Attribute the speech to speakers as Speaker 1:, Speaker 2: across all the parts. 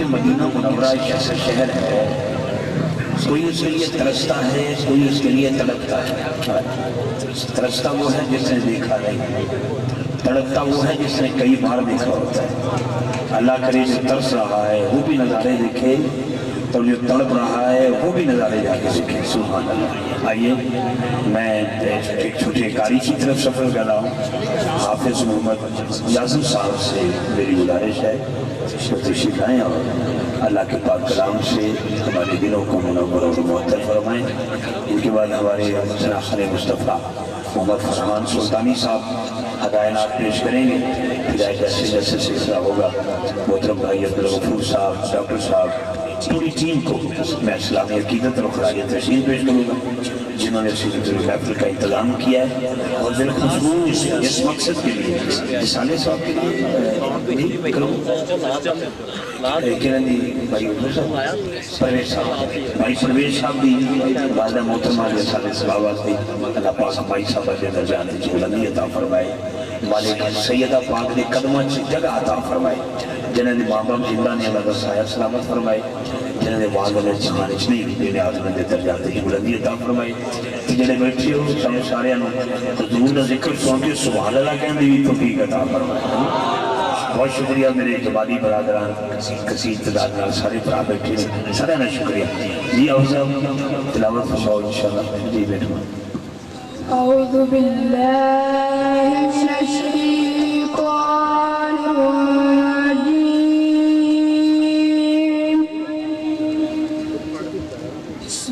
Speaker 1: مدینہ منورہ ایک ایسا شہر ہے، کوئی اس کے لیے ترستا ہے، کوئی اس کے لیے تڑپتا ہے۔ ترستا وہ ہے جس نے دیکھا نہیں، تڑپتا وہ ہے جس نے کئی بار دیکھا ہوتا ہے۔ اللہ کرے جو ترس رہا ہے وہ بھی نظارے دیکھے، تو جو تڑپ رہا ہے وہ بھی نظارے جا کے دیکھے۔ سبحان اللہ۔ آئیے میں ایک چھوٹے قاری کی طرف سفر کر رہا ہوں۔ حافظ محمد یاسر صاحب سے میری گزارش ہے کہ تشریف لائیں اور اللہ کے پاک کلام سے ہمارے دلوں کو منور اور معطر فرمائیں۔ ان کے بعد ہمارے جناح مصطفیٰ محمد فرمان سلطانی صاحب ہدایات پیش کریں گے۔ ہدایت جیسے سلسلہ ہوگا محترم بھائی عبدالغفور صاحب، ڈاکٹر صاحب، پوری ٹیم کو میں اسلامی عقیدت اور خراج تحسین پیش کروں گا جنہوں نے سیرت المحفل کا انتظام کیا ہے، اور بالخصوص اس مقصد کے لیے رسالے صاحب کے لیے بھائی پرویز صاحب بھی والدہ محترمہ رسالے صحابہ تھی۔ اللہ پاک بھائی صاحبہ کے درجات کی بلندی عطا فرمائے، مالک سیدہ پاک نے قدمہ جگہ عطا فرمائے، جنہوں نے ماں باپ زندہ نے اللہ کا سایہ سلامت فرمائے، جنہوں نے والد جہاں اچھنی دینے آدمی دے درجات کی بلندی عطا فرمائے۔ جنہیں بیٹھے ہو سامنے سارے حضور کا ذکر سن کے سبحان اللہ کہنے بھی توفیق عطا فرمائے۔ بہت شکریہ میرے جمالی برادران، کثیر تعداد میں سارے برا بیٹھے ہیں، سارے نا شکریہ۔ جی اوز تلاوت فرماؤ انشاءاللہ۔ جی بیٹھو۔
Speaker 2: اعوذ باللہ من الشیطان الرجیم،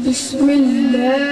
Speaker 2: بسم اللہ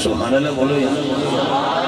Speaker 1: سبحان اللہ بولو یار۔